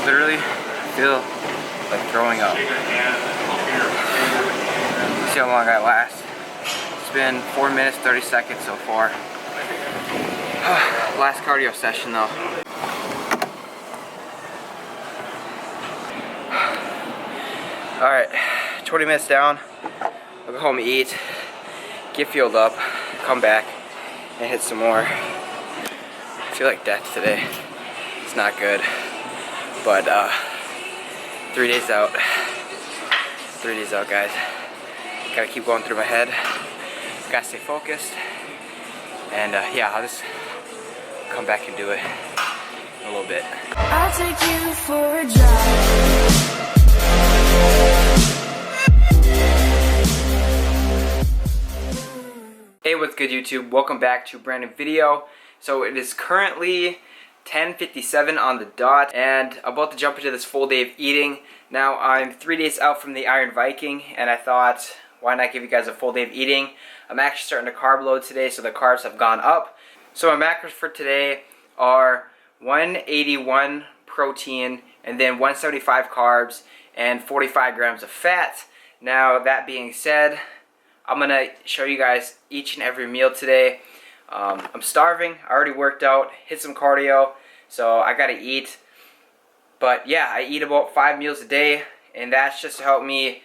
literally feel like throwing up. Let's see how long I last. It's been 4 minutes 30 seconds so far. Last cardio session though. Alright, 20 minutes down. I'll go home and eat, get fueled up, come back, and hit some more. I feel like death today. It's not good. But 3 days out. 3 days out, guys. Gotta keep going through my head. Gotta stay focused. And yeah, I'll just come back and do it in a little bit. I'll take you for a drive. Hey, what's good YouTube? Welcome back to a brand new video. So it is currently 10:57 on the dot and I'm about to jump into this full day of eating. Now I'm 3 days out from the Iron Viking and I thought, why not give you guys a full day of eating? I'm actually starting to carb load today, so the carbs have gone up. So my macros for today are 181 protein and then 175 carbs and 45 grams of fat. Now that being said, I'm gonna show you guys each and every meal today. I'm starving, I already worked out, hit some cardio, so I gotta eat. But yeah, I eat about 5 meals a day, and that's just to help me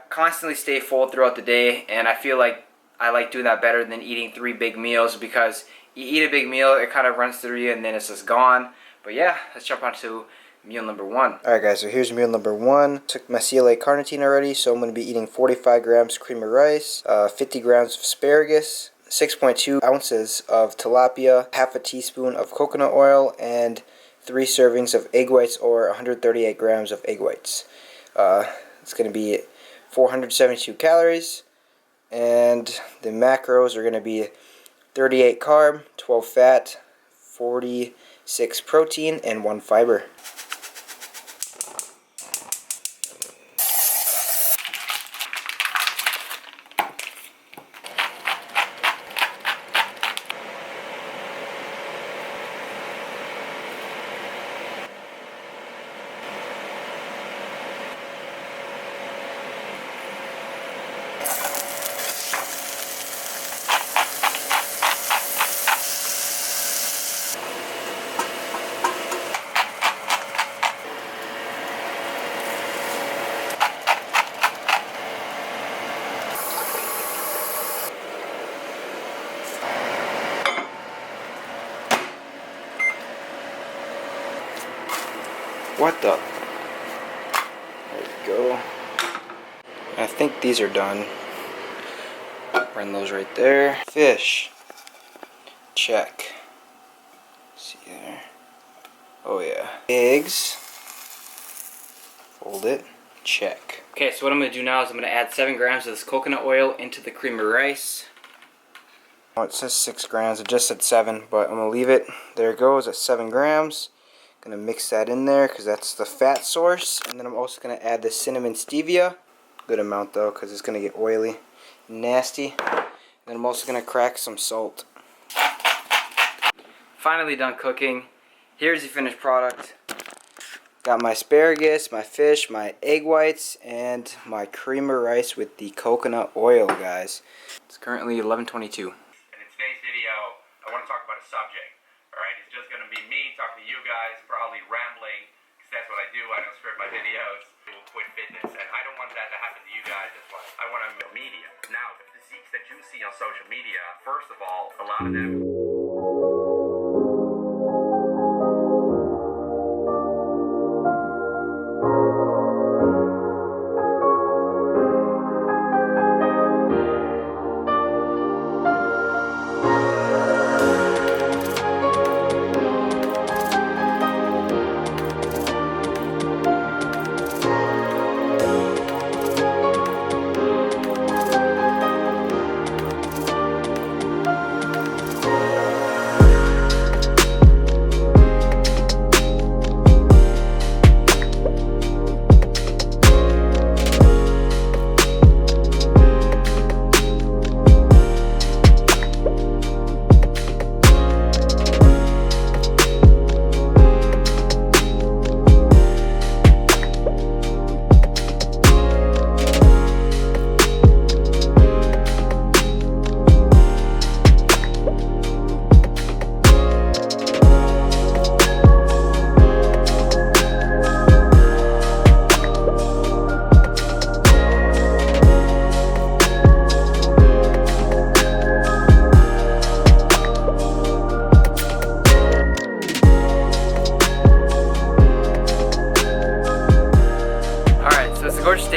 constantly stay full throughout the day. And I feel like I like doing that better than eating 3 big meals, because you eat a big meal, it kind of runs through you and then it's just gone. But yeah, let's jump on to meal number 1. Alright guys, so here's meal number 1. Took my CLA carnitine already, so I'm going to be eating 45 grams cream of rice, 50 grams of asparagus, 6.2 ounces of tilapia, half a teaspoon of coconut oil, and 3 servings of egg whites, or 138 grams of egg whites. It's going to be 472 calories, and the macros are going to be 38 carb, 12 fat, 46 protein, and 1 fiber. What the? There we go. I think these are done. Run those right there. Fish. Check. See there. Oh yeah. Eggs. Fold it. Check. Okay, so what I'm going to do now is I'm going to add 7 grams of this coconut oil into the cream of rice. Oh, it says 6 grams. It just said 7, but I'm going to leave it. There it goes at 7 grams. Gonna mix that in there because that's the fat source, and then I'm also gonna add the cinnamon stevia, good amount though because it's gonna get oily, nasty. And then I'm also gonna crack some salt. Finally done cooking. Here's the finished product. Got my asparagus, my fish, my egg whites, and my cream of rice with the coconut oil, guys. It's currently 11:22. And in today's video, I want to talk about a subject. Alright, it's just going to be me talking to you guys, probably rambling, because that's what I do. I don't script my videos. I will quit fitness, and I don't want that to happen to you guys. That's why I want to media. Now, the physiques that you see on social media, first of all, a lot of them...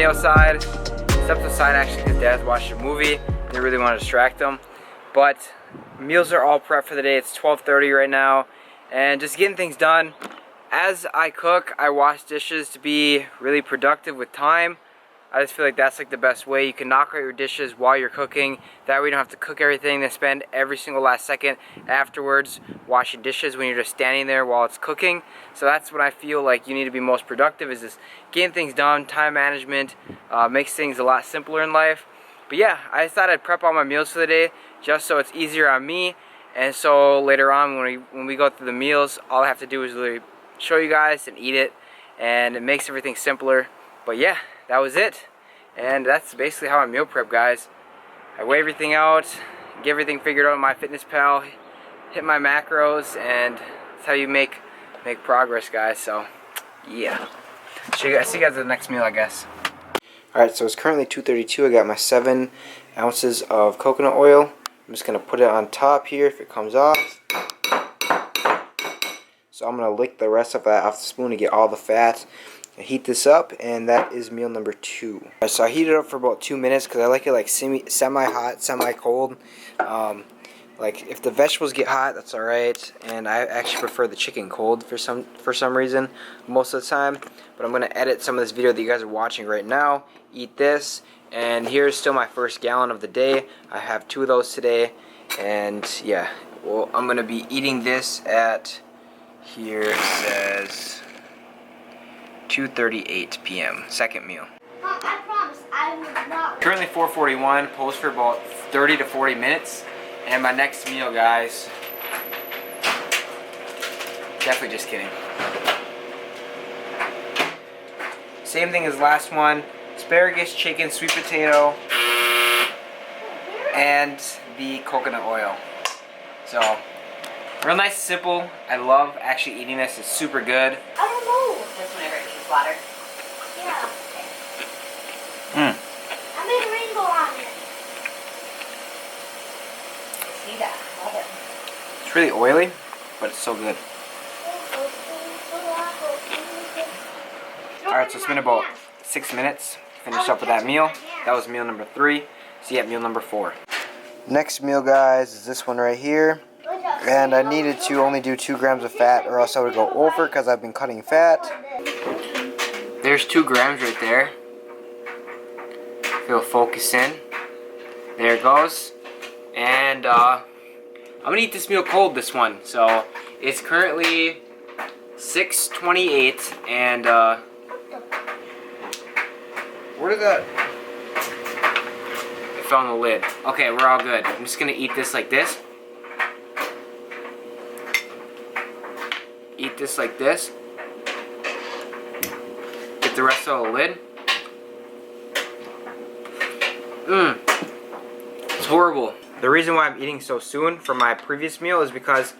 outside. Stepped outside actually because Dad's watching a movie. Didn't really want to distract him. But meals are all prepped for the day. It's 12:30 right now. And just getting things done. As I cook, I wash dishes to be really productive with time. I just feel like that's like the best way. You can knock out your dishes while you're cooking. That way you don't have to cook everything, then spend every single last second afterwards washing dishes when you're just standing there while it's cooking. So that's what I feel like you need to be most productive, is just getting things done. Time management makes things a lot simpler in life. But yeah, I thought I'd prep all my meals for the day just so it's easier on me. And so later on when we go through the meals, all I have to do is really show you guys and eat it. And it makes everything simpler. But yeah, that was it. And that's basically how I meal prep, guys. I weigh everything out, get everything figured out on MyFitnessPal, hit my macros, and that's how you make progress, guys. So yeah, see you guys at the next meal, I guess. Alright, so it's currently 2:32. I got my 7 ounces of coconut oil. I'm just gonna put it on top here if it comes off. So I'm gonna lick the rest of that off the spoon to get all the fat. I heat this up, and that is meal number 2. Right, so I heat it up for about 2 minutes because I like it like semi-hot, semi-cold. Like if the vegetables get hot, that's all right, and I actually prefer the chicken cold for some reason most of the time. But I'm gonna edit some of this video that you guys are watching right now. Eat this, and here's still my first gallon of the day. I have 2 of those today, and yeah, well, I'm gonna be eating this at, here it says 2:38 p.m. second meal. Mom, I promise I will not. Currently 4:41, post for about 30 to 40 minutes. And my next meal, guys, definitely just kidding. Same thing as last one, asparagus, chicken, sweet potato, and the coconut oil. So, real nice, simple. I love actually eating this. It's super good. I don't know. Just whenever it gets water. Yeah. Mm. I made a rainbow on it. See that? Love it. It's really oily, but it's so good. Alright, so it's been about 6 minutes. Finished up with that meal. That was meal number 3. See you at meal number 4. Next meal, guys, is this one right here. And I needed to only do 2 grams of fat, or else I would go over because I've been cutting fat. There's 2 grams right there. If it'll focus in. There it goes. And I'm gonna eat this meal cold, this one. So it's currently 6:28, and where did that? It fell on the lid. Okay, we're all good. I'm just gonna eat this like this. Eat this like this. Get the rest of the lid. It's horrible. The reason why I'm eating so soon from my previous meal is because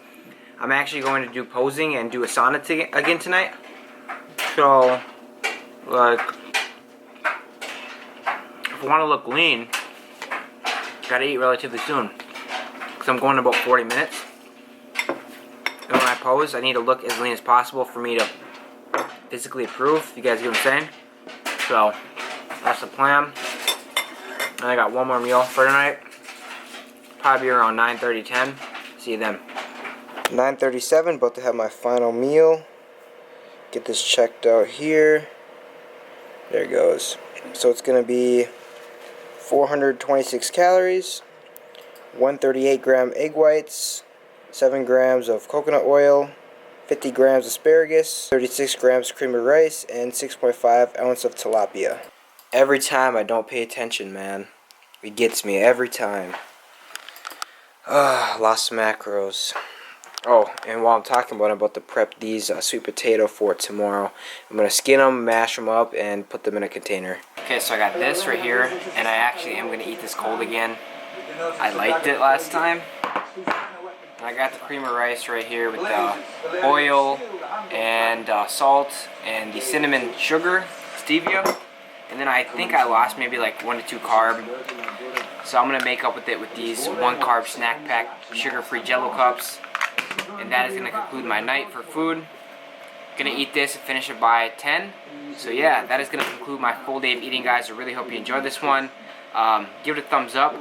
I'm actually going to do posing and do a sauna again tonight. So, like, if I want to look lean, gotta eat relatively soon. Because I'm going about 40 minutes. And when I pose, I need to look as lean as possible for me to physically improve. You guys get what I'm saying? So, that's the plan. And I got one more meal for tonight. Probably around 9:30, 10. See you then. 9:37, about to have my final meal. Get this checked out here. There it goes. So it's going to be 426 calories, 138 gram egg whites, 7 grams of coconut oil, 50 grams asparagus, 36 grams cream of rice, and 6.5 ounce of tilapia. Every time I don't pay attention, man. It gets me every time. Lost some macros. Oh, and while I'm talking about it, I'm about to prep these sweet potato for tomorrow. I'm going to skin them, mash them up, and put them in a container. Okay, so I got this right here, and I actually am going to eat this cold again. I liked it last time. And I got the cream of rice right here with the oil and salt and the cinnamon sugar, stevia. And then I think I lost maybe like 1 to 2 carb. So I'm going to make up with it with these 1 carb snack pack sugar-free Jello cups. And that is going to conclude my night for food. Gonna eat this and finish it by 10. So yeah, that is gonna conclude my full day of eating, guys. I really hope you enjoyed this one. Give it a thumbs up.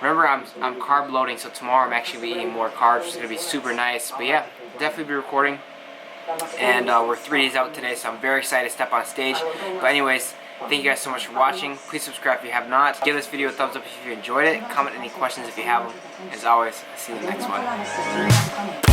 Remember, I'm carb loading, so tomorrow I'm actually eating more carbs. It's gonna be super nice. But yeah, definitely be recording. And we're 3 days out today, so I'm very excited to step on stage. But anyways, thank you guys so much for watching. Please subscribe if you have not. Give this video a thumbs up if you enjoyed it. Comment any questions if you have them. As always, I'll see you in the next one.